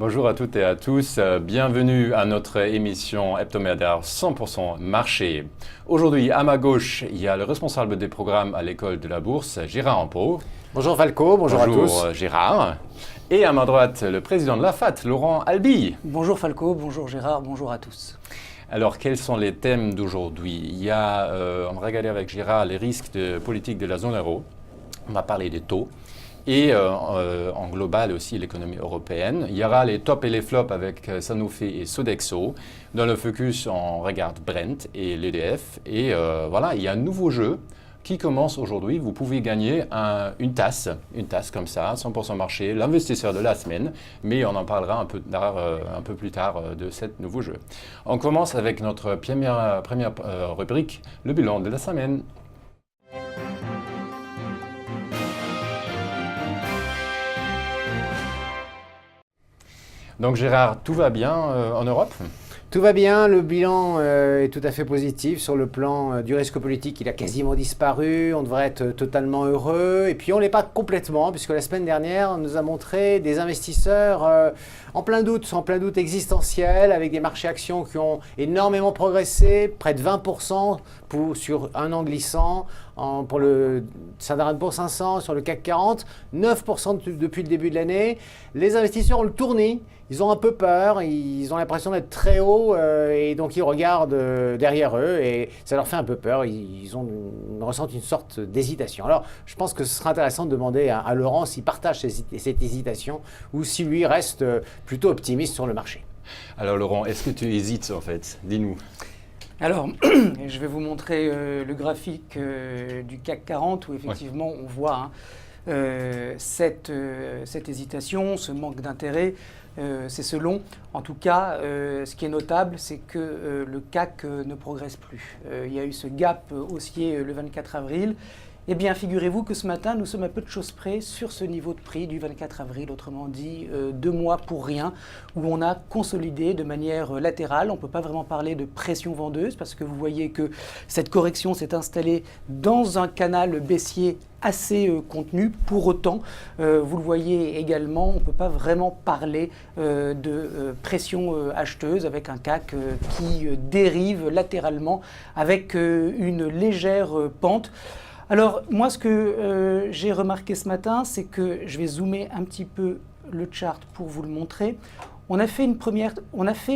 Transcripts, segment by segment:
Bonjour à toutes et à tous, bienvenue à notre émission hebdomadaire 100% marché. Aujourd'hui, à ma gauche, il y a le responsable des programmes à l'école de la bourse, Gérard Ampeau. Bonjour Falco, bonjour à tous. Bonjour Gérard. Et à ma droite, le président de la FAT, Laurent Albi. Bonjour Falco, bonjour Gérard, bonjour à tous. Alors, quels sont les thèmes d'aujourd'hui? On va regarder avec Gérard les risques de politique de la zone euro. On va parler des taux. Et en global aussi l'économie européenne. Il y aura les tops et les flops avec Sanofi et Sodexo. Dans le focus, on regarde Brent et l'EDF. Et voilà, il y a un nouveau jeu qui commence aujourd'hui. Vous pouvez gagner une tasse comme ça, 100% marché, l'investisseur de la semaine. Mais on en parlera un peu plus tard de ce nouveau jeu. On commence avec notre première rubrique, le bilan de la semaine. Donc Gérard, tout va bien en Europe? Tout va bien, le bilan est tout à fait positif sur le plan du risque politique. Il a quasiment disparu, on devrait être totalement heureux. Et puis on ne l'est pas complètement, puisque la semaine dernière, on nous a montré des investisseurs en plein doute existentiel, avec des marchés actions qui ont énormément progressé, près de 20% sur un an glissant, pour le Standard & Poor's 500, sur le CAC 40, 9% depuis le début de l'année. Les investisseurs ont le tournis. Ils ont un peu peur, ils ont l'impression d'être très haut et donc ils regardent derrière eux et ça leur fait un peu peur. Ils ressentent une sorte d'hésitation. Alors je pense que ce sera intéressant de demander à Laurent s'il partage cette hésitation ou s'il lui reste plutôt optimiste sur le marché. Alors Laurent, est-ce que tu hésites en fait? Dis-nous. Alors, je vais vous montrer le graphique du CAC 40 où effectivement on voit cette hésitation, ce manque d'intérêt. C'est selon. En tout cas, ce qui est notable, c'est que le CAC ne progresse plus. Il y a eu ce gap haussier le 24 avril. Eh bien, figurez-vous que ce matin, nous sommes à peu de choses près sur ce niveau de prix du 24 avril, autrement dit 2 mois pour rien, où on a consolidé de manière latérale. On ne peut pas vraiment parler de pression vendeuse parce que vous voyez que cette correction s'est installée dans un canal baissier assez contenu. Pour autant, vous le voyez également, on ne peut pas vraiment parler de pression acheteuse avec un CAC qui dérive latéralement avec une légère pente. Alors, moi, ce que j'ai remarqué ce matin, c'est que je vais zoomer un petit peu le chart pour vous le montrer. On a fait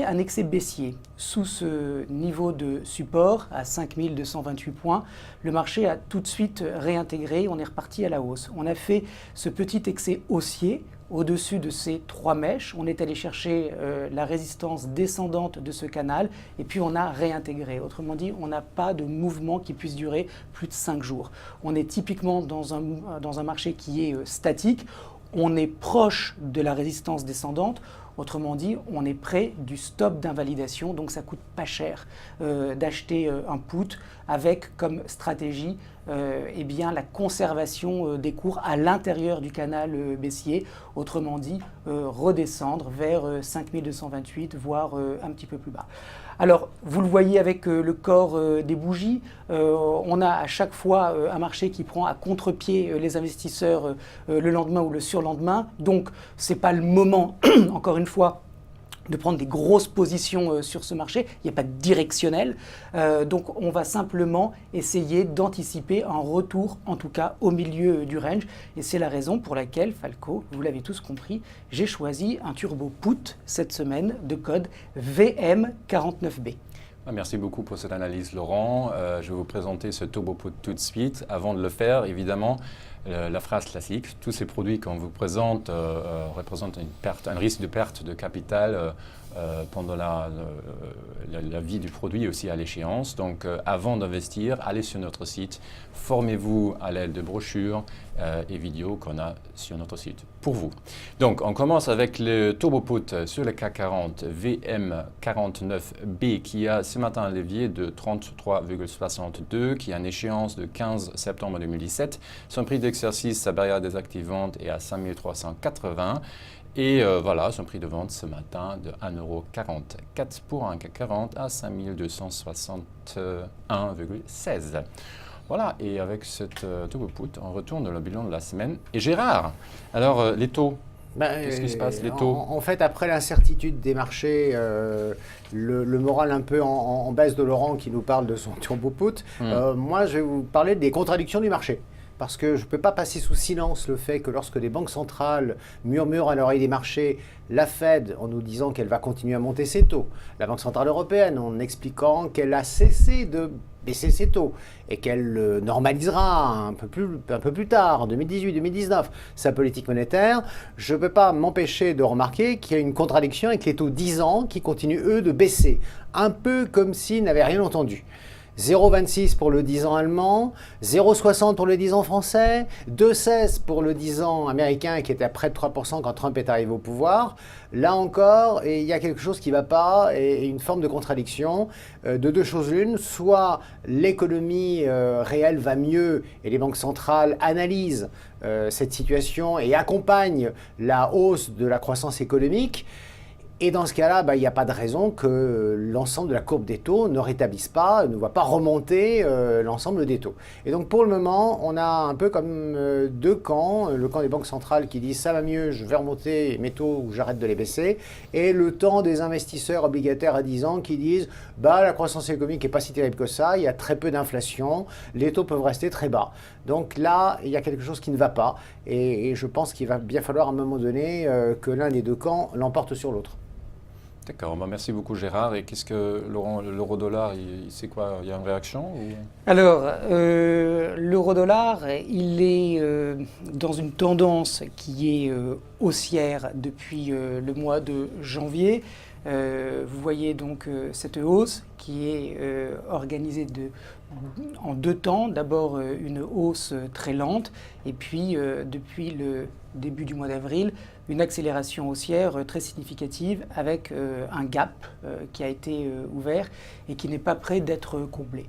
un excès baissier sous ce niveau de support à 5228 points. Le marché a tout de suite réintégré, on est reparti à la hausse. On a fait ce petit excès haussier au-dessus de ces 3 mèches. On est allé chercher la résistance descendante de ce canal et puis on a réintégré. Autrement dit, on n'a pas de mouvement qui puisse durer plus de 5 jours. On est typiquement dans un marché qui est statique. On est proche de la résistance descendante. Autrement dit, on est près du stop d'invalidation, donc ça coûte pas cher d'acheter un put avec comme stratégie la conservation des cours à l'intérieur du canal baissier, autrement dit redescendre vers 5228, voire un petit peu plus bas. Alors, vous le voyez avec le corps des bougies, on a à chaque fois un marché qui prend à contre-pied les investisseurs le lendemain ou le surlendemain. Donc, ce n'est pas le moment, encore une fois, de prendre des grosses positions sur ce marché. Il n'y a pas de directionnel. Donc, on va simplement essayer d'anticiper un retour, en tout cas, au milieu du range. Et c'est la raison pour laquelle, Falco, vous l'avez tous compris, j'ai choisi un turbo put cette semaine de code VM49B. Merci beaucoup pour cette analyse, Laurent. Je vais vous présenter ce turbo put tout de suite. Avant de le faire, évidemment, la phrase classique, tous ces produits qu'on vous présente représentent un risque de perte de capital pendant la vie du produit et aussi à l'échéance. Donc, avant d'investir, allez sur notre site, formez-vous à l'aide de brochures et vidéos qu'on a sur notre site pour vous. Donc, on commence avec le turbo put sur le CAC 40 VM49B qui a ce matin un levier de 33,62 qui a une échéance de 15 septembre 2017. Son prix d'exercice, sa barrière désactivante est à 5380. Et voilà, son prix de vente ce matin de 1,44 € pour un CAC 40 à 5261,16. Voilà, et avec cette turbo put, on retourne dans le bilan de la semaine. Et Gérard, alors les taux, Qu'est-ce qui se passe, les taux? En fait, après l'incertitude des marchés, le moral un peu en baisse de Laurent qui nous parle de son turbo put, moi je vais vous parler des contradictions du marché. Parce que je ne peux pas passer sous silence le fait que lorsque les banques centrales murmurent à l'oreille des marchés, la Fed en nous disant qu'elle va continuer à monter ses taux, la Banque centrale européenne en expliquant qu'elle a cessé de baisser ses taux et qu'elle normalisera un peu plus tard, en 2018-2019, sa politique monétaire, je ne peux pas m'empêcher de remarquer qu'il y a une contradiction avec les taux 10 ans qui continuent, eux, de baisser. Un peu comme s'ils n'avaient rien entendu. 0,26 pour le 10 ans allemand, 0,60 pour le 10 ans français, 2,16 pour le 10 ans américain qui était à près de 3% quand Trump est arrivé au pouvoir. Là encore, il y a quelque chose qui ne va pas et une forme de contradiction de deux choses l'une. Soit l'économie réelle va mieux et les banques centrales analysent cette situation et accompagnent la hausse de la croissance économique. Et dans ce cas-là, il n'y a pas de raison que l'ensemble de la courbe des taux ne rétablisse pas, ne voit pas remonter l'ensemble des taux. Et donc pour le moment, on a un peu comme deux camps. Le camp des banques centrales qui disent « ça va mieux, je vais remonter mes taux ou j'arrête de les baisser ». Et le temps des investisseurs obligataires à 10 ans qui disent « la croissance économique n'est pas si terrible que ça, il y a très peu d'inflation, les taux peuvent rester très bas ». Donc là, il y a quelque chose qui ne va pas. Et je pense qu'il va bien falloir à un moment donné que l'un des deux camps l'emporte sur l'autre. D'accord, merci beaucoup Gérard. Et qu'est-ce que l'euro-dollar, c'est quoi? Il y a une réaction Alors, l'euro-dollar, il est dans une tendance qui est haussière depuis le mois de janvier. Vous voyez donc cette hausse qui est organisée en deux temps. D'abord une hausse très lente et puis depuis le début du mois d'avril, une accélération haussière très significative avec un gap qui a été ouvert et qui n'est pas prêt d'être comblé.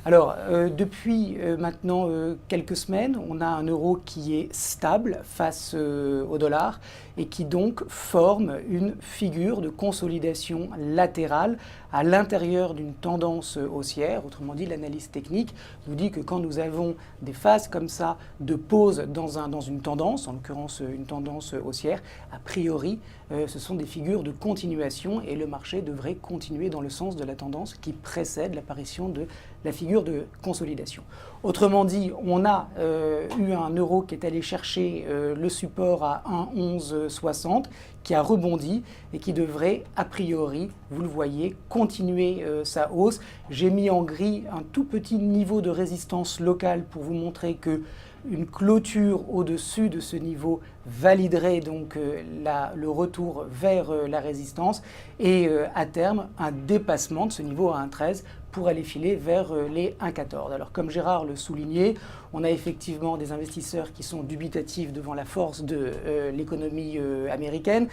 Alors, depuis maintenant quelques semaines, on a un euro qui est stable face au dollar et qui donc forme une figure de consolidation latérale à l'intérieur d'une tendance haussière. Autrement dit, l'analyse technique nous dit que quand nous avons des phases comme ça de pause dans une tendance, en l'occurrence une tendance haussière, a priori, ce sont des figures de continuation et le marché devrait continuer dans le sens de la tendance qui précède l'apparition de la figure de consolidation. Autrement dit, on a eu un euro qui est allé chercher le support à 1,1160, qui a rebondi et qui devrait, a priori, vous le voyez, continuer sa hausse. J'ai mis en gris un tout petit niveau de résistance locale pour vous montrer que une clôture au-dessus de ce niveau validerait donc le retour vers la résistance et à terme un dépassement de ce niveau à 1,13 pour aller filer vers les 1,14. Alors comme Gérard le soulignait, on a effectivement des investisseurs qui sont dubitatifs devant la force de l'économie américaine.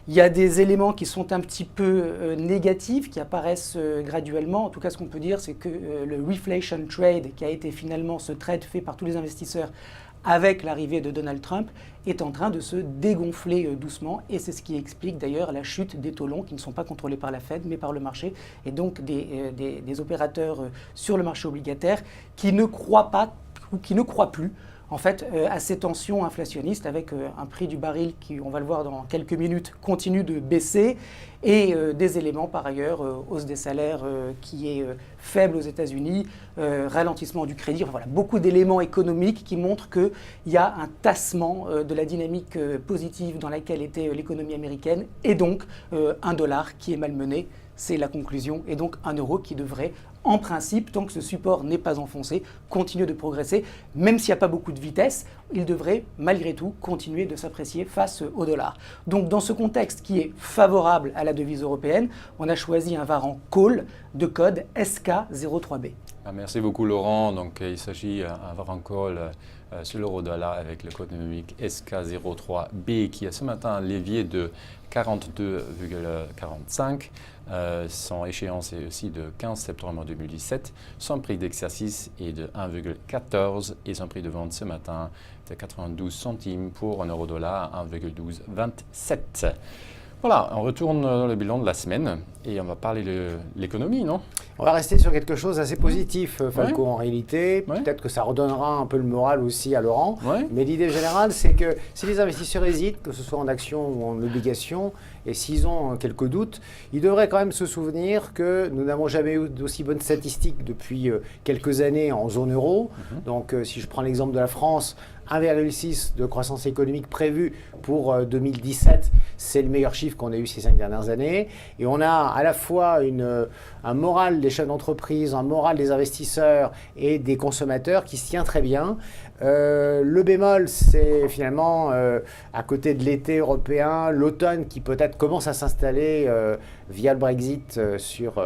Il y a des éléments qui sont un petit peu négatifs, qui apparaissent graduellement. En tout cas, ce qu'on peut dire, c'est que le reflation trade, qui a été finalement ce trade fait par tous les investisseurs avec l'arrivée de Donald Trump, est en train de se dégonfler doucement. Et c'est ce qui explique d'ailleurs la chute des taux longs qui ne sont pas contrôlés par la Fed, mais par le marché. Et donc des opérateurs sur le marché obligataire qui ne croient pas ou qui ne croient plus en fait, à ces tensions inflationnistes avec un prix du baril qui, on va le voir dans quelques minutes, continue de baisser et des éléments par ailleurs, hausse des salaires qui est faible aux États-Unis, ralentissement du crédit, enfin, voilà, beaucoup d'éléments économiques qui montrent qu'il y a un tassement de la dynamique positive dans laquelle était l'économie américaine et donc un dollar qui est malmené, c'est la conclusion, et donc un euro qui devrait en principe, tant que ce support n'est pas enfoncé, continue de progresser. Même s'il n'y a pas beaucoup de vitesse, il devrait malgré tout continuer de s'apprécier face au dollar. Donc dans ce contexte qui est favorable à la devise européenne, on a choisi un variant call de code SK03B. Merci beaucoup Laurent. Donc il s'agit d'un variant call sur l'euro-dollar avec le code numérique SK03B qui a ce matin un levier de 42,45. Son échéance est aussi de 15 septembre 2017. Son prix d'exercice est de 1,14 et son prix de vente ce matin de 92 centimes pour un euro-dollar à 1,1227. Voilà, on retourne dans le bilan de la semaine et on va parler de l'économie, non? On va rester sur quelque chose d'assez positif, Falco, en réalité. Ouais. Peut-être que ça redonnera un peu le moral aussi à Laurent. Ouais. Mais l'idée générale, c'est que si les investisseurs hésitent, que ce soit en actions ou en obligations, et s'ils ont quelques doutes, ils devraient quand même se souvenir que nous n'avons jamais eu d'aussi bonnes statistiques depuis quelques années en zone euro. Donc, si je prends l'exemple de la France, 1,6 de croissance économique prévue pour 2017, c'est le meilleur chiffre qu'on ait eu ces 5 dernières années. Et on a à la fois un moral des chefs d'entreprise, un moral des investisseurs et des consommateurs qui se tient très bien. Le bémol, c'est finalement, à côté de l'été européen, l'automne qui peut-être commence à s'installer via le Brexit sur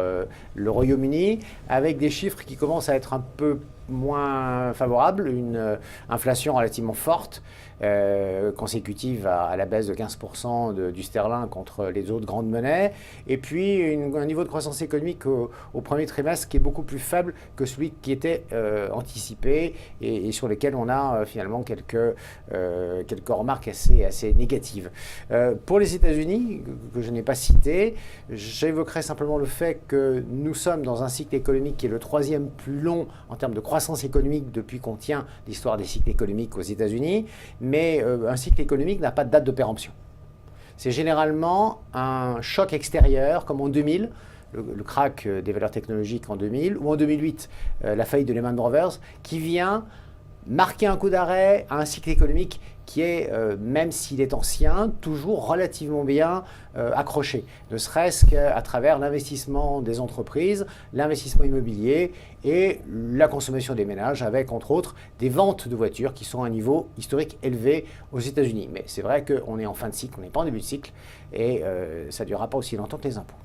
le Royaume-Uni, avec des chiffres qui commencent à être un peu moins favorable, une inflation relativement forte, consécutive à la baisse de 15% du sterling contre les autres grandes monnaies, et puis un niveau de croissance économique au premier trimestre qui est beaucoup plus faible que celui qui était anticipé et sur lequel on a finalement quelques remarques assez négatives. Pour les États-Unis, que je n'ai pas cité, j'évoquerai simplement le fait que nous sommes dans un cycle économique qui est le 3e plus long en termes de croissance économique depuis qu'on tient l'histoire des cycles économiques aux États-Unis, mais un cycle économique n'a pas de date de péremption. C'est généralement un choc extérieur, comme en 2000, le crack des valeurs technologiques en 2000, ou en 2008, la faillite de Lehman Brothers, qui vient marquer un coup d'arrêt à un cycle économique qui est, même s'il est ancien, toujours relativement bien accroché, ne serait-ce qu'à travers l'investissement des entreprises, l'investissement immobilier et la consommation des ménages, avec entre autres des ventes de voitures qui sont à un niveau historique élevé aux États-Unis. Mais c'est vrai qu'on est en fin de cycle, on n'est pas en début de cycle, et ça ne durera pas aussi longtemps que les impôts.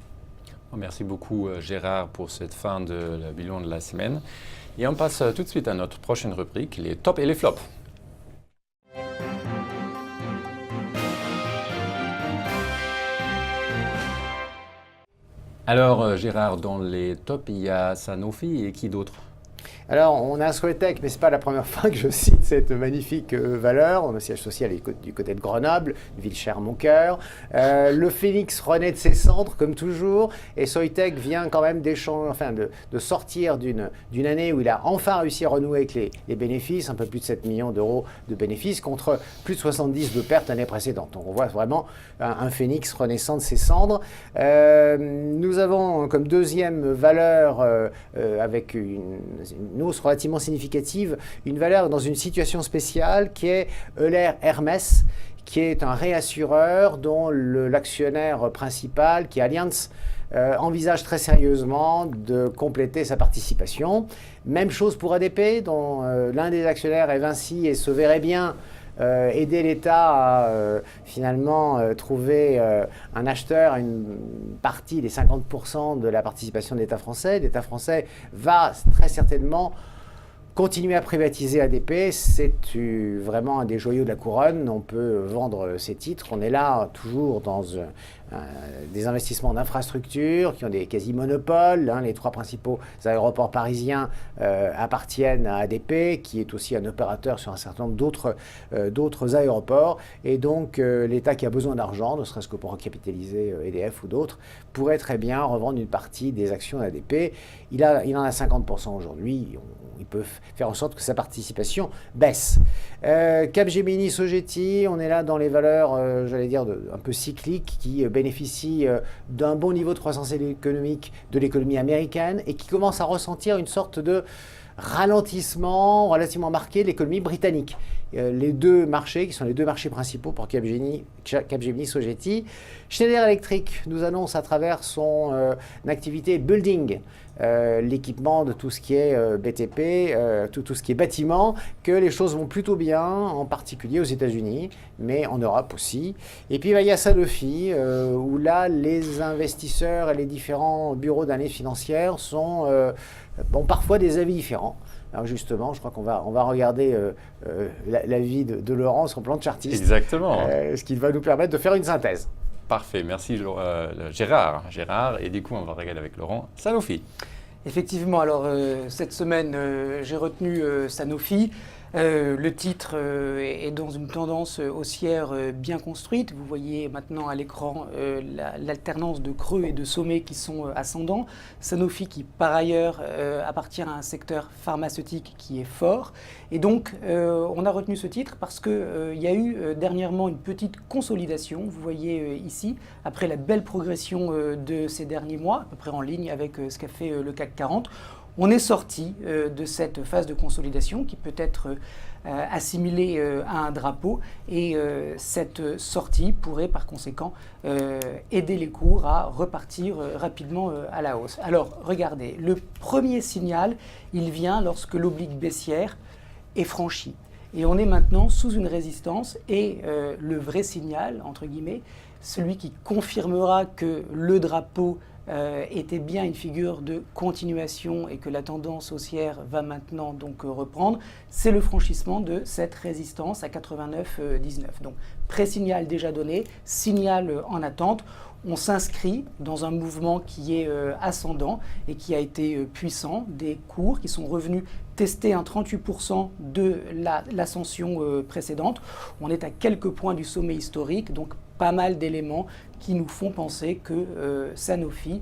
Merci beaucoup Gérard pour cette fin de bilan de la semaine. Et on passe tout de suite à notre prochaine rubrique, les tops et les flops. Alors Gérard, dans les tops, il y a Sanofi et qui d'autre? Alors, on a Soitec, mais ce n'est pas la première fois que je cite cette magnifique valeur. On a un siège social du côté de Grenoble, une ville chère à mon cœur. Le phénix renaît de ses cendres, comme toujours. Et Soitec vient quand même de sortir d'une année où il a enfin réussi à renouer avec les bénéfices, un peu plus de 7 millions d'euros de bénéfices, contre plus de 70 de pertes l'année précédente. Donc, on voit vraiment un phénix renaissant de ses cendres. Nous avons comme deuxième valeur, avec une hausse relativement significative, une valeur dans une situation spéciale qui est Euler Hermès, qui est un réassureur dont l'actionnaire principal, qui est Allianz, envisage très sérieusement de compléter sa participation. Même chose pour ADP, dont l'un des actionnaires est Vinci et se verrait bien aider l'État à finalement trouver un acheteur à une partie des 50% de la participation de l'État français. L'État français va très certainement continuer à privatiser ADP. C'est vraiment un des joyaux de la couronne. On peut vendre ces titres. On est là toujours dans des investissements d'infrastructures qui ont des quasi-monopoles. Les 3 principaux aéroports parisiens appartiennent à ADP, qui est aussi un opérateur sur un certain nombre d'autres aéroports. Et donc, l'État qui a besoin d'argent, ne serait-ce que pour recapitaliser EDF ou d'autres, pourrait très bien revendre une partie des actions d'ADP. Il en a 50% aujourd'hui. Il peut faire en sorte que sa participation baisse. Capgemini, Sogeti, on est là dans les valeurs, j'allais dire, un peu cycliques, qui bénéficient d'un bon niveau de croissance économique de l'économie américaine et qui commencent à ressentir une sorte de ralentissement relativement marqué de l'économie britannique. Les deux marchés, qui sont les deux marchés principaux pour Capgemini, Sogeti. Schneider Electric nous annonce à travers son activité building, l'équipement de tout ce qui est BTP, tout ce qui est bâtiment, que les choses vont plutôt bien, en particulier aux États-Unis, mais en Europe aussi. Et puis il y a Sanofi, où là, les investisseurs et les différents bureaux d'analyse financière ont parfois des avis différents. Alors justement, je crois qu'on va regarder l'avis de Laurent sur le plan de chartiste. Exactement. Ce qui va nous permettre de faire une synthèse. Parfait, merci Gérard. Et du coup, on va regarder avec Laurent Sanofi. Effectivement, alors cette semaine, j'ai retenu Sanofi. Le titre est dans une tendance haussière bien construite. Vous voyez maintenant à l'écran l'alternance de creux et de sommets qui sont ascendants. Sanofi qui par ailleurs appartient à un secteur pharmaceutique qui est fort. Et donc on a retenu ce titre parce qu'il y a eu dernièrement une petite consolidation. Vous voyez ici, après la belle progression de ces derniers mois, à peu près en ligne avec ce qu'a fait le CAC 40. On est sorti de cette phase de consolidation qui peut être assimilée à un drapeau et cette sortie pourrait par conséquent aider les cours à repartir rapidement à la hausse. Alors regardez, le premier signal, il vient lorsque l'oblique baissière est franchie. Et on est maintenant sous une résistance et le vrai signal, entre guillemets, celui qui confirmera que le drapeau était bien une figure de continuation et que la tendance haussière va maintenant donc reprendre, c'est le franchissement de cette résistance à 89,19. Donc pré-signal déjà donné, signal en attente. On s'inscrit dans un mouvement qui est ascendant et qui a été puissant, des cours qui sont revenus tester un 38% de l'ascension précédente. On est à quelques points du sommet historique, donc pas mal d'éléments qui nous font penser que Sanofi,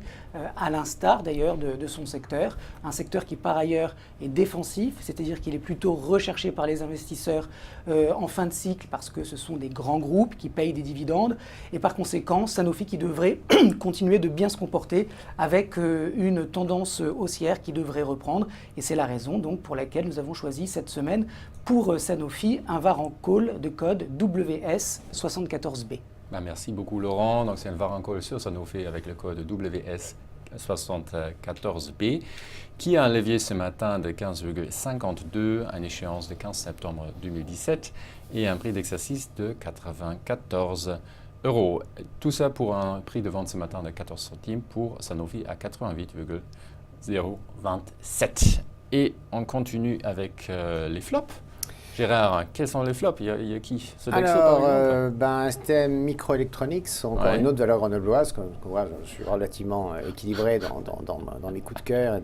à l'instar d'ailleurs de son secteur, un secteur qui par ailleurs est défensif, c'est-à-dire qu'il est plutôt recherché par les investisseurs en fin de cycle parce que ce sont des grands groupes qui payent des dividendes et par conséquent Sanofi qui devrait continuer de bien se comporter avec une tendance haussière qui devrait reprendre et c'est la raison donc pour laquelle nous avons choisi cette semaine pour Sanofi un VAR call de code WS74B. Merci beaucoup Laurent. Donc c'est un VAR call sur Sanofi avec le code WS74B qui a un levier ce matin de 15,52 à une échéance de 15 septembre 2017 et un prix d'exercice de 94 €. Tout ça pour un prix de vente ce matin de 14 centimes pour Sanofi à 88,027. Et on continue avec les flops. Gérard, quels sont les flops? Il y a qui? Sodexo, Alors, STM Microelectronics, encore une autre valeur grenobloise. Comme voit, je suis relativement équilibré dans mes coups de cœur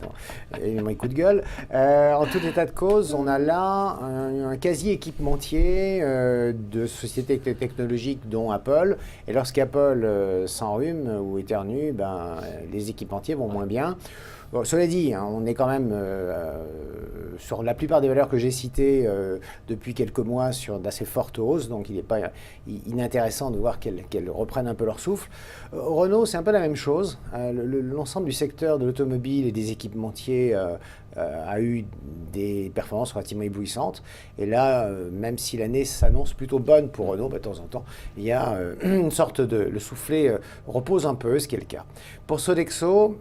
et mes coups de gueule. En tout état de cause, on a là un quasi-équipementier de sociétés technologiques dont Apple. Et lorsqu'Apple s'enrhume ou éternue, les équipementiers vont moins bien. Bon, cela dit, on est quand même sur la plupart des valeurs que j'ai citées depuis quelques mois sur d'assez fortes hausses, donc il n'est pas inintéressant de voir qu'elles reprennent un peu leur souffle. Renault, c'est un peu la même chose. L'ensemble du secteur de l'automobile et des équipementiers a eu des performances relativement éblouissantes. Et là, même si l'année s'annonce plutôt bonne pour Renault, de temps en temps, il y a une sorte de... Le soufflet repose un peu, ce qui est le cas. Pour Sodexo,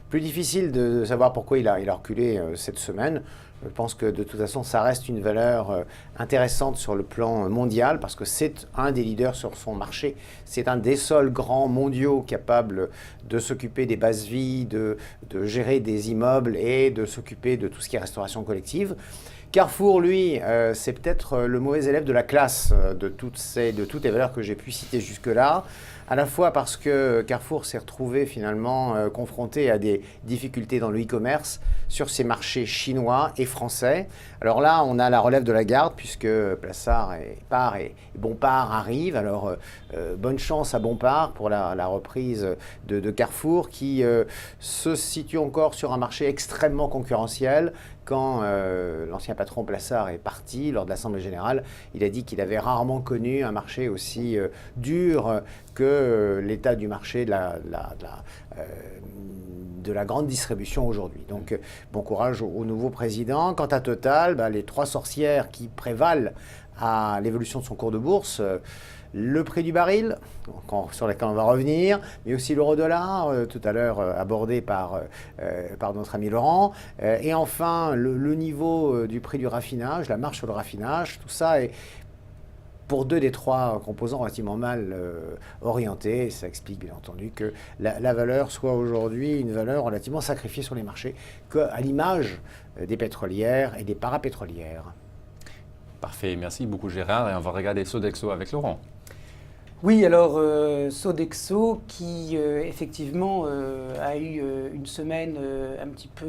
plus difficile de savoir pourquoi il a reculé cette semaine. Je pense que de toute façon, ça reste une valeur intéressante sur le plan mondial parce que c'est un des leaders sur son marché. C'est un des seuls grands mondiaux capables de s'occuper des bases vie, de gérer des immeubles et de s'occuper de tout ce qui est restauration collective. Carrefour, lui, c'est peut-être le mauvais élève de la classe de toutes les valeurs que j'ai pu citer jusque-là. À la fois parce que Carrefour s'est retrouvé finalement confronté à des difficultés dans le e-commerce sur ses marchés chinois et français. Alors là, on a la relève de la garde puisque Plassard part et Bompard arrive. Alors bonne chance à Bompard pour la reprise de Carrefour qui se situe encore sur un marché extrêmement concurrentiel. Quand l'ancien patron Plassard est parti lors de l'Assemblée générale, il a dit qu'il avait rarement connu un marché aussi dur que l'état du marché de la grande distribution aujourd'hui. Donc, bon courage au nouveau président. Quant à Total, les trois sorcières qui prévalent à l'évolution de son cours de bourse, le prix du baril, sur lequel on va revenir, mais aussi l'euro-dollar, tout à l'heure abordé par notre ami Laurent, et enfin le niveau du prix du raffinage, la marche sur le raffinage, tout ça est pour deux des trois composants relativement mal orientés. Ça explique bien entendu que la valeur soit aujourd'hui une valeur relativement sacrifiée sur les marchés, à l'image des pétrolières et des parapétrolières. Parfait, merci beaucoup Gérard, et on va regarder Sodexo avec Laurent. Oui, alors Sodexo qui effectivement a eu une semaine un petit peu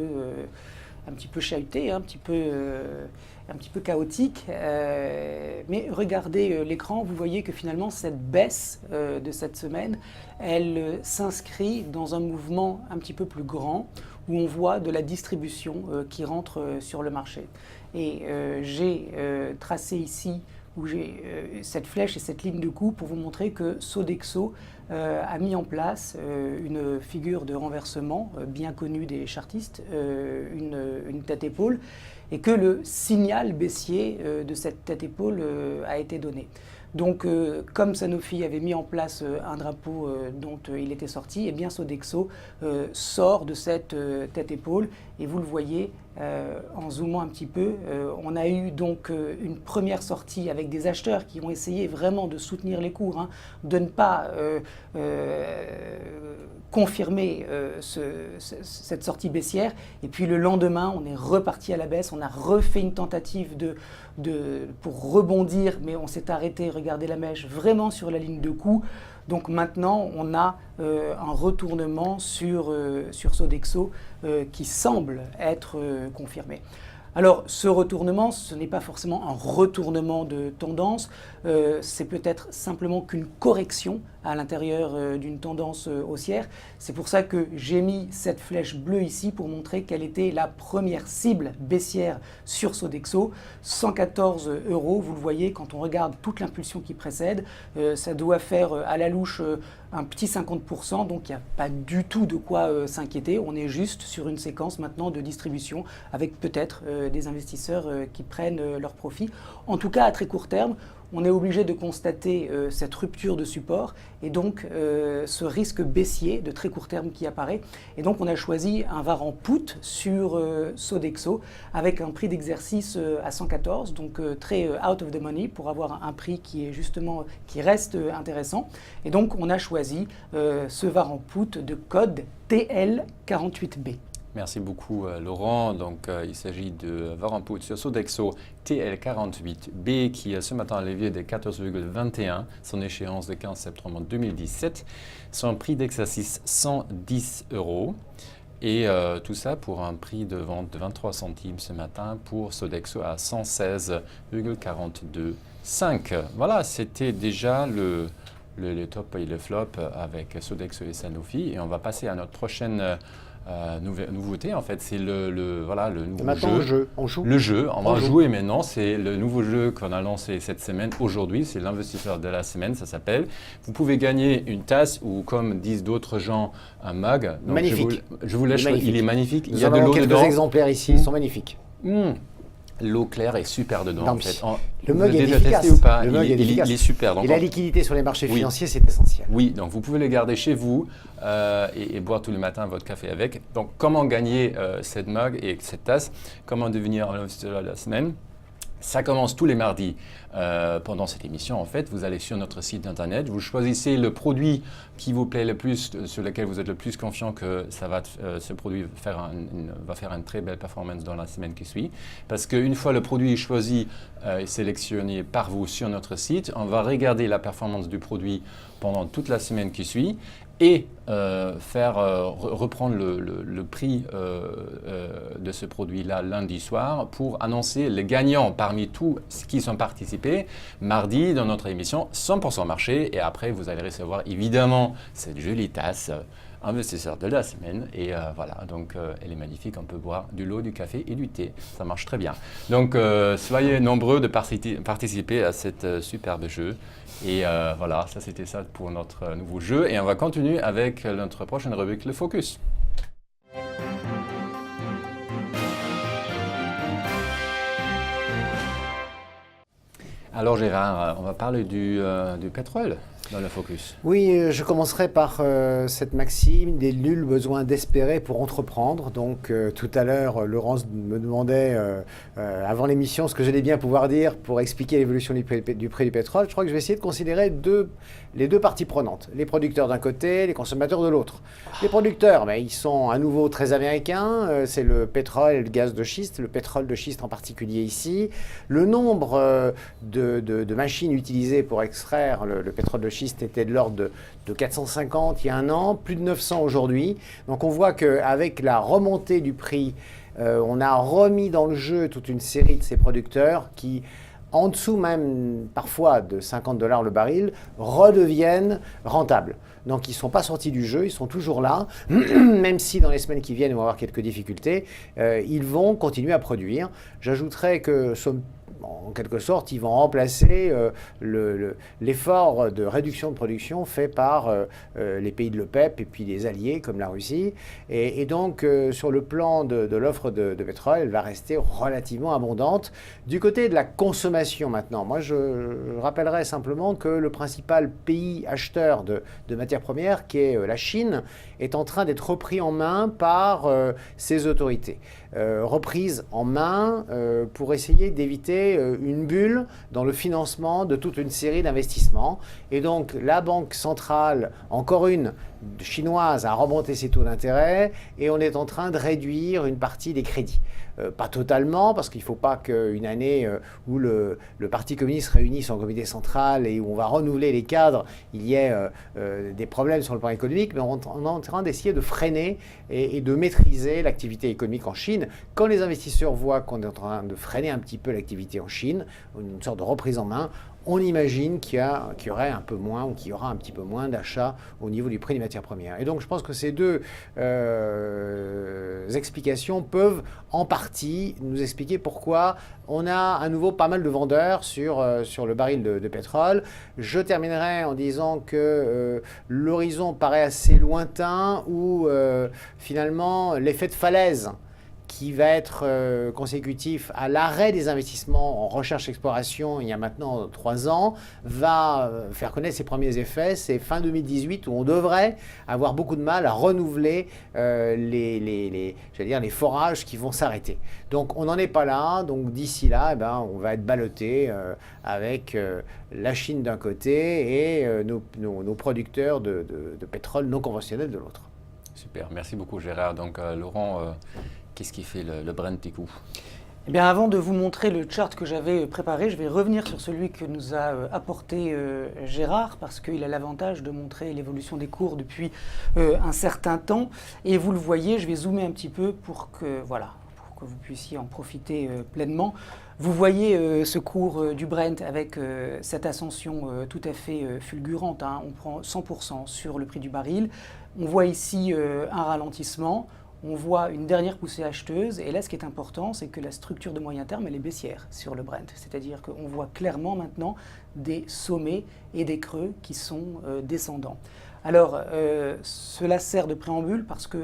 un petit peu chahuté, un petit peu chaotique. Mais regardez l'écran, vous voyez que finalement cette baisse de cette semaine, elle s'inscrit dans un mouvement un petit peu plus grand où on voit de la distribution qui rentre sur le marché. Et j'ai tracé ici où j'ai cette flèche et cette ligne de coup pour vous montrer que Sodexo a mis en place une figure de renversement bien connue des chartistes, une tête-épaule, et que le signal baissier de cette tête-épaule a été donné. Donc, comme Sanofi avait mis en place un drapeau dont il était sorti, eh bien Sodexo sort de cette tête-épaule. Et vous le voyez, en zoomant un petit peu, on a eu donc une première sortie avec des acheteurs qui ont essayé vraiment de soutenir les cours, hein, de ne pas confirmer cette sortie baissière. Et puis le lendemain, on est reparti à la baisse, on a refait une tentative pour rebondir, mais on s'est arrêté, regardez la mèche, vraiment sur la ligne de coup. Donc maintenant, on a un retournement sur Sodexo qui semble être confirmé. Alors, ce retournement, ce n'est pas forcément un retournement de tendance, c'est peut-être simplement qu'une correction à l'intérieur d'une tendance haussière. C'est pour ça que j'ai mis cette flèche bleue ici pour montrer quelle était la première cible baissière sur Sodexo. 114 €, vous le voyez, quand on regarde toute l'impulsion qui précède, ça doit faire à la louche un petit 50%, donc il n'y a pas du tout de quoi s'inquiéter. On est juste sur une séquence maintenant de distribution avec peut-être des investisseurs qui prennent leurs profits. En tout cas, à très court terme, on est obligé de constater cette rupture de support et donc ce risque baissier de très court terme qui apparaît. Et donc on a choisi un varan put sur Sodexo avec un prix d'exercice à 114, donc très out of the money pour avoir un prix qui est justement qui reste intéressant. Et donc on a choisi ce varan put de code TL48B. Merci beaucoup Laurent. Donc il s'agit de varan put sur Sodexo TL48B qui ce matin a levé de 14,21, son échéance de 15 septembre 2017, son prix d'exercice 110 €. Et tout ça pour un prix de vente de 23 centimes ce matin pour Sodexo à 116,42,5. Voilà, c'était déjà le top et le flop avec Sodexo et Sanofi. Et on va passer à notre prochaine nouveauté. En fait, c'est le nouveau jeu. On joue. Le jeu, on va jouer maintenant. C'est le nouveau jeu qu'on a lancé cette semaine. Aujourd'hui, c'est l'investisseur de la semaine, ça s'appelle. Vous pouvez gagner une tasse ou, comme disent d'autres gens, un mug. Donc, magnifique. Je vous laisse. Il est magnifique. Il y a de l'eau dedans. Quelques exemplaires ici, ils sont magnifiques. L'eau claire est super dedans. En fait. Le mug est déjà efficace. Testé ou pas? Le mug est efficace. Il est super. Donc et la liquidité sur les marchés financiers, c'est essentiel. Oui, donc vous pouvez le garder chez vous et boire tous les matins votre café avec. Donc comment gagner cette mug et cette tasse? Comment devenir un investisseur de la semaine? Ça commence tous les mardis pendant cette émission. En fait, vous allez sur notre site internet, vous choisissez le produit qui vous plaît le plus, sur lequel vous êtes le plus confiant que ce produit va faire une très belle performance dans la semaine qui suit. Parce qu'une fois le produit est choisi et sélectionné par vous sur notre site, on va regarder la performance du produit pendant toute la semaine qui suit et reprendre le prix de ce produit-là lundi soir pour annoncer les gagnants parmi tous ceux qui sont participés mardi dans notre émission 100% marché. Et après, vous allez recevoir évidemment cette jolie tasse investisseur de la semaine. Et voilà, donc elle est magnifique. On peut boire du lot, du café et du thé. Ça marche très bien. Donc, soyez nombreux de participer à cet superbe jeu. Et voilà, ça c'était ça pour notre nouveau jeu. Et on va continuer avec notre prochaine rubrique, le Focus. Alors Gérard, on va parler du pétrole dans le Focus. Oui, je commencerai par cette maxime des nuls besoins d'espérer pour entreprendre. Donc tout à l'heure, Laurence me demandait avant l'émission ce que j'allais bien pouvoir dire pour expliquer l'évolution du prix du pétrole. Je crois que je vais essayer de considérer les deux parties prenantes. Les producteurs d'un côté, les consommateurs de l'autre. Les producteurs, ils sont à nouveau très américains. C'est le pétrole et le gaz de schiste, le pétrole de schiste en particulier ici. Le nombre de machines utilisées pour extraire le pétrole de schiste schiste était de l'ordre de 450 il y a un an, plus de 900 aujourd'hui. Donc on voit qu'avec la remontée du prix, on a remis dans le jeu toute une série de ces producteurs qui, en dessous même parfois de $50 le baril, redeviennent rentables. Donc ils ne sont pas sortis du jeu, ils sont toujours là, même si dans les semaines qui viennent, on va avoir quelques difficultés, ils vont continuer à produire. J'ajouterais que en quelque sorte, ils vont remplacer l'effort de réduction de production fait par les pays de l'OPEP et puis les alliés comme la Russie. Et donc, sur le plan de l'offre de pétrole, elle va rester relativement abondante. Du côté de la consommation maintenant, moi je rappellerai simplement que le principal pays acheteur de matières premières, qui est la Chine, est en train d'être repris en main par ses autorités. Reprise en main pour essayer d'éviter une bulle dans le financement de toute une série d'investissements. Et donc la Banque centrale, encore une chinoise, a remonté ses taux d'intérêt et on est en train de réduire une partie des crédits. Pas totalement, parce qu'il ne faut pas qu'une année où le Parti communiste réunit son comité central et où on va renouveler les cadres, il y ait des problèmes sur le plan économique, mais on est en train d'essayer de freiner et de maîtriser l'activité économique en Chine. Quand les investisseurs voient qu'on est en train de freiner un petit peu l'activité en Chine, une sorte de reprise en main, on imagine qu'il y aurait un peu moins ou qu'il y aura un petit peu moins d'achats au niveau du prix des matières premières. Et donc je pense que ces deux explications peuvent en partie nous expliquer pourquoi on a à nouveau pas mal de vendeurs sur le baril de pétrole. Je terminerai en disant que l'horizon paraît assez lointain où finalement l'effet de falaise qui va être consécutif à l'arrêt des investissements en recherche-exploration il y a maintenant 3 ans, va faire connaître ses premiers effets. C'est fin 2018 où on devrait avoir beaucoup de mal à renouveler les forages qui vont s'arrêter. Donc on n'en est pas là. Donc d'ici là, on va être ballotté avec la Chine d'un côté et nos producteurs de pétrole non conventionnel de l'autre. Super, merci beaucoup Gérard. Donc Laurent, qu'est-ce qui fait le Brent du coup ? Eh bien, avant de vous montrer le chart que j'avais préparé, je vais revenir sur celui que nous a apporté Gérard, parce qu'il a l'avantage de montrer l'évolution des cours depuis un certain temps. Et vous le voyez, je vais zoomer un petit peu pour que vous puissiez en profiter pleinement. Vous voyez ce cours du Brent avec cette ascension tout à fait fulgurante. On prend 100% sur le prix du baril. On voit ici un ralentissement. On voit une dernière poussée acheteuse, et là ce qui est important, c'est que la structure de moyen terme, elle est baissière sur le Brent. C'est-à-dire qu'on voit clairement maintenant des sommets et des creux qui sont descendants. Alors, cela sert de préambule parce que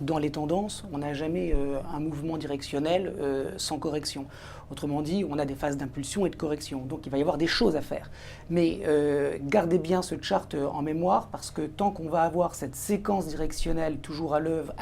dans les tendances, on n'a jamais un mouvement directionnel sans correction. Autrement dit, on a des phases d'impulsion et de correction. Donc il va y avoir des choses à faire. Mais gardez bien ce chart en mémoire, parce que tant qu'on va avoir cette séquence directionnelle toujours à l'œuvre,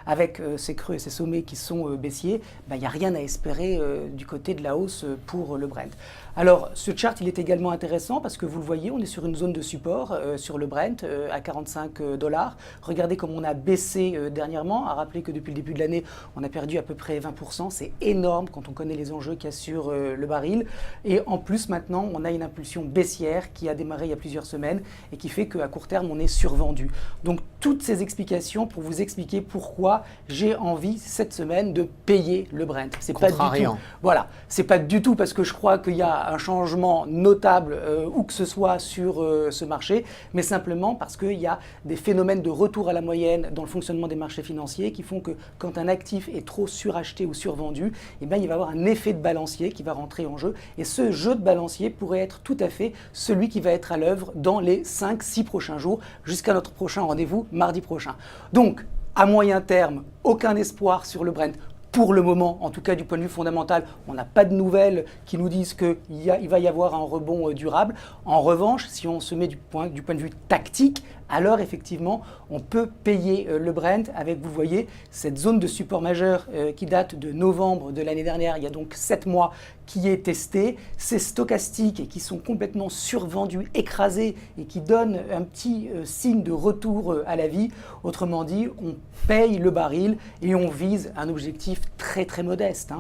avec ces creux et ces sommets qui sont baissiers, il n'y a rien à espérer du côté de la hausse pour le Brent. Alors ce chart, il est également intéressant parce que vous le voyez, on est sur une zone de support sur le Brent à $45. Regardez comme on a baissé dernièrement. À rappeler que depuis le début de l'année, on a perdu à peu près 20%. C'est énorme quand on connaît les enjeux qu'il y a sur le baril. Et en plus, maintenant, on a une impulsion baissière qui a démarré il y a plusieurs semaines et qui fait qu'à court terme, on est survendu. Donc, toutes ces explications pour vous expliquer pourquoi j'ai envie cette semaine de payer le Brent. C'est pas du tout. Voilà, c'est pas du tout parce que je crois qu'il y a un changement notable où que ce soit sur ce marché, mais simplement parce qu'il y a des phénomènes de retour à la moyenne dans le fonctionnement des marchés financiers qui font que quand un actif est trop suracheté ou survendu, il va y avoir un effet de balancier qui va rentrer en jeu. Et ce jeu de balancier pourrait être tout à fait celui qui va être à l'œuvre dans les 5-6 prochains jours, jusqu'à notre prochain rendez-vous mardi prochain. Donc, à moyen terme, aucun espoir sur le Brent. Pour le moment, en tout cas du point de vue fondamental, on n'a pas de nouvelles qui nous disent qu'il va y avoir un rebond durable. En revanche, si on se met du point de vue tactique, alors effectivement, on peut payer le Brent avec, vous voyez, cette zone de support majeur qui date de novembre de l'année dernière, il y a donc 7 mois, qui est testée. Ces stochastiques et qui sont complètement survendus, écrasés et qui donnent un petit signe de retour à la vie. Autrement dit, on paye le baril et on vise un objectif très très modeste.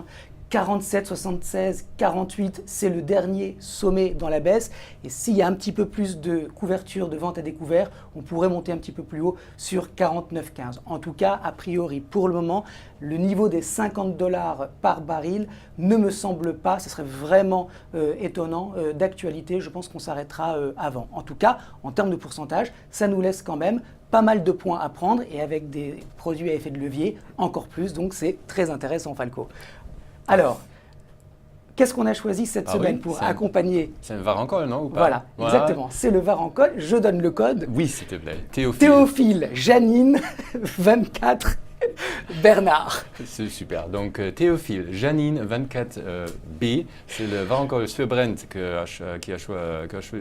47, 76, 48, c'est le dernier sommet dans la baisse. Et s'il y a un petit peu plus de couverture, de vente à découvert, on pourrait monter un petit peu plus haut sur 49,15. En tout cas, a priori, pour le moment, le niveau des $50 par baril ne me semble pas, ce serait vraiment étonnant d'actualité. Je pense qu'on s'arrêtera avant. En tout cas, en termes de pourcentage, ça nous laisse quand même pas mal de points à prendre et avec des produits à effet de levier, encore plus. Donc, c'est très intéressant, Falco. Alors, qu'est-ce qu'on a choisi cette semaine pour accompagner? C'est un Varencol, non ou pas? Voilà, exactement. C'est le Varencol. Je donne le code. Oui, s'il te plaît. Théophile, Janine, 24, Bernard. C'est super. Donc, Théophile, Janine, 24B. C'est le Varencol Svebrent qui a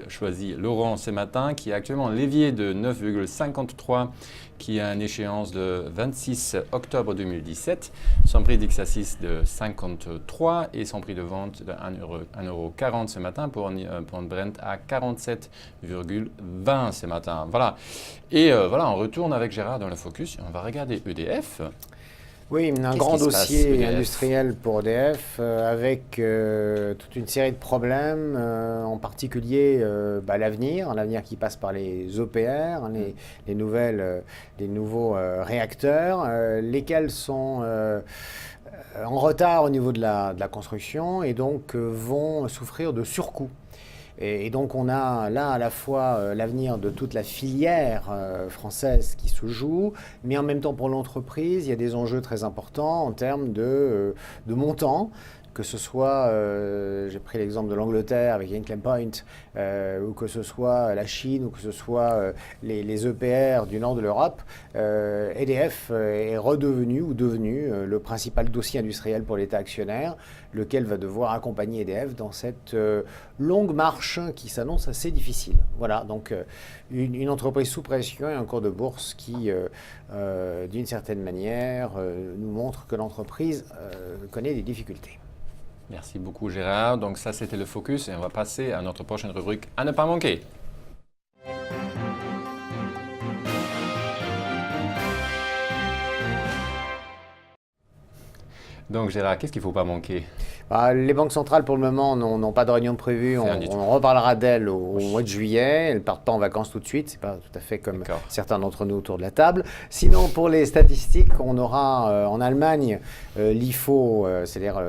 choisi Laurent ce matin, qui est actuellement en levier de 9,53, qui a une échéance de 26 octobre 2017, son prix d'X6 de 53 et son prix de vente de 1,40 € ce matin pour un Brent à 47,20 ce matin. Voilà. Et voilà, on retourne avec Gérard dans le focus. On va regarder EDF. Oui, un grand dossier industriel pour EDF avec toute une série de problèmes, en particulier l'avenir qui passe par les OPR, les nouveaux réacteurs, lesquels sont en retard au niveau de la construction et donc vont souffrir de surcoûts. Et donc on a là à la fois l'avenir de toute la filière française qui se joue, mais en même temps pour l'entreprise, il y a des enjeux très importants en termes de montants. Que ce soit, j'ai pris l'exemple de l'Angleterre avec Hinkley Point, ou que ce soit la Chine, ou que ce soit les EPR du nord de l'Europe, EDF est redevenu ou devenu le principal dossier industriel pour l'État actionnaire, lequel va devoir accompagner EDF dans cette longue marche qui s'annonce assez difficile. Voilà, donc une entreprise sous pression et un cours de bourse qui, d'une certaine manière, nous montre que l'entreprise connaît des difficultés. Merci beaucoup Gérard. Donc ça c'était le focus et on va passer à notre prochaine rubrique à ne pas manquer. Donc Gérard, qu'est-ce qu'il ne faut pas manquer? Les banques centrales, pour le moment, n'ont pas de réunion prévue. On reparlera d'elles au mois de juillet. Elles ne partent pas en vacances tout de suite. Ce n'est pas tout à fait comme certains d'entre nous autour de la table. Sinon, pour les statistiques, on aura en Allemagne l'IFO, c'est-à-dire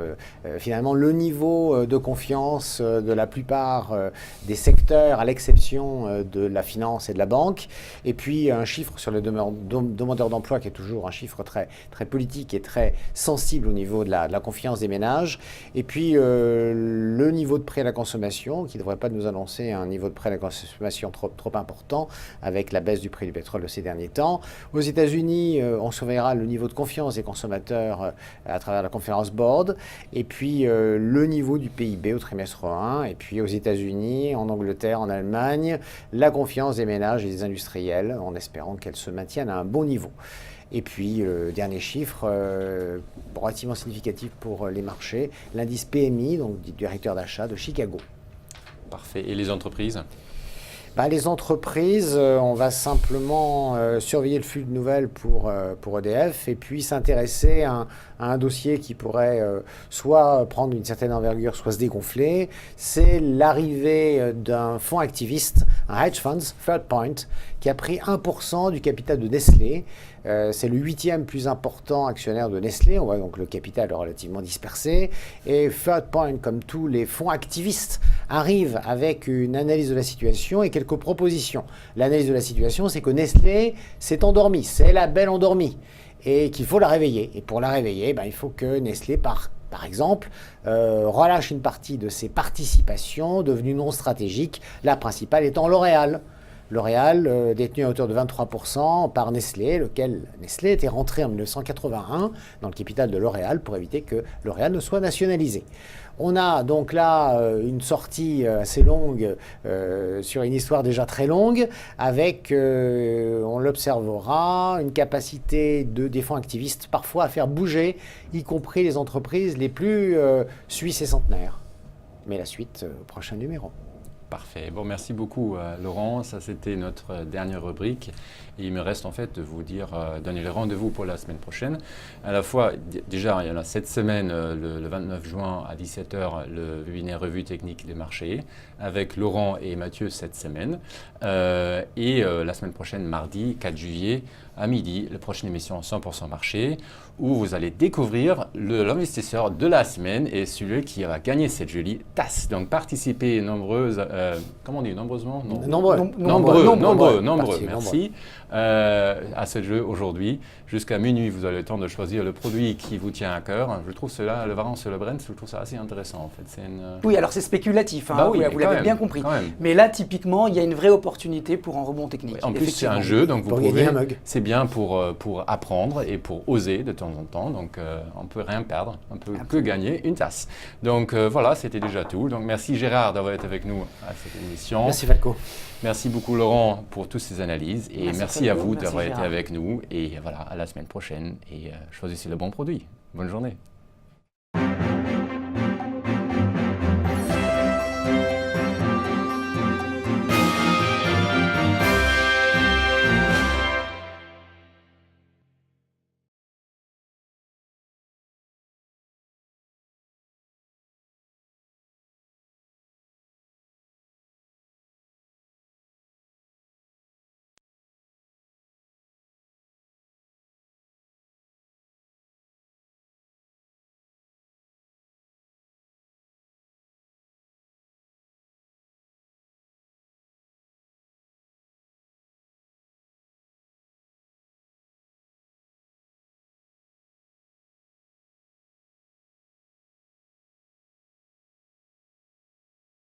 finalement le niveau de confiance de la plupart des secteurs, à l'exception de la finance et de la banque. Et puis un chiffre sur les demandeurs d'emploi qui est toujours un chiffre très, très politique et très sensible au niveau de la confiance des ménages. Et puis le niveau de prêt à la consommation, qui ne devrait pas nous annoncer un niveau de prêt à la consommation trop important avec la baisse du prix du pétrole de ces derniers temps. Aux États-Unis, on surveillera le niveau de confiance des consommateurs à travers la Conference Board. Et puis le niveau du PIB au trimestre 1. Et puis aux États-Unis, en Angleterre, en Allemagne, la confiance des ménages et des industriels, en espérant qu'elle se maintienne à un bon niveau. Et puis, dernier chiffre, relativement significatif pour les marchés, l'indice PMI, donc du directeur d'achat de Chicago. Parfait. Et les entreprises? Les entreprises, on va simplement surveiller le flux de nouvelles pour EDF et puis s'intéresser à un dossier qui pourrait soit prendre une certaine envergure, soit se dégonfler. C'est l'arrivée d'un fonds activiste, un hedge fund, Third Point, qui a pris 1% du capital de Nestlé. C'est le 8e plus important actionnaire de Nestlé. On voit donc le capital est relativement dispersé. Et Third Point, comme tous les fonds activistes, arrive avec une analyse de la situation et quelques propositions. L'analyse de la situation, c'est que Nestlé s'est endormi. C'est la belle endormie. Et qu'il faut la réveiller. Et pour la réveiller, il faut que Nestlé, par exemple, relâche une partie de ses participations devenues non stratégiques, la principale étant L'Oréal. L'Oréal, détenu à hauteur de 23% par Nestlé, lequel Nestlé était rentré en 1981 dans le capital de L'Oréal pour éviter que L'Oréal ne soit nationalisé. On a donc là une sortie assez longue sur une histoire déjà très longue, avec, on l'observera, une capacité des fonds activistes parfois à faire bouger, y compris les entreprises les plus suisses et centenaires. Mais la suite au prochain numéro. Parfait. Bon, merci beaucoup, Laurent. Ça, c'était notre dernière rubrique. Et il me reste en fait de vous dire, donner le rendez-vous pour la semaine prochaine. À la fois, déjà, il y en a cette semaine, le 29 juin à 17h, le webinaire revue technique des marchés avec Laurent et Mathieu cette semaine. Et la semaine prochaine, mardi 4 juillet à midi, la prochaine émission 100% marché, où vous allez découvrir l'investisseur de la semaine et celui qui va gagner cette jolie tasse. Donc, participez comment on dit, nombreusement? Nombreux, merci. À ce jeu aujourd'hui. Jusqu'à minuit, vous avez le temps de choisir le produit qui vous tient à cœur. Je trouve cela, le Varence et le Brent, je trouve ça assez intéressant en fait. Oui, alors c'est spéculatif, hein, bah oui, vous l'avez bien compris. Mais là, typiquement, il y a une vraie opportunité pour un rebond technique. En plus, c'est un jeu, donc vous pouvez. C'est bien pour apprendre et pour oser de temps en temps. Donc, on ne peut rien perdre, on peut que gagner une tasse. Donc voilà, c'était déjà tout. Donc merci Gérard d'avoir été avec nous à cette émission. Merci Falco. Merci beaucoup Laurent pour toutes ces analyses et merci à vous d'avoir été avec nous. Et voilà, à la semaine prochaine et choisissez le bon produit. Bonne journée.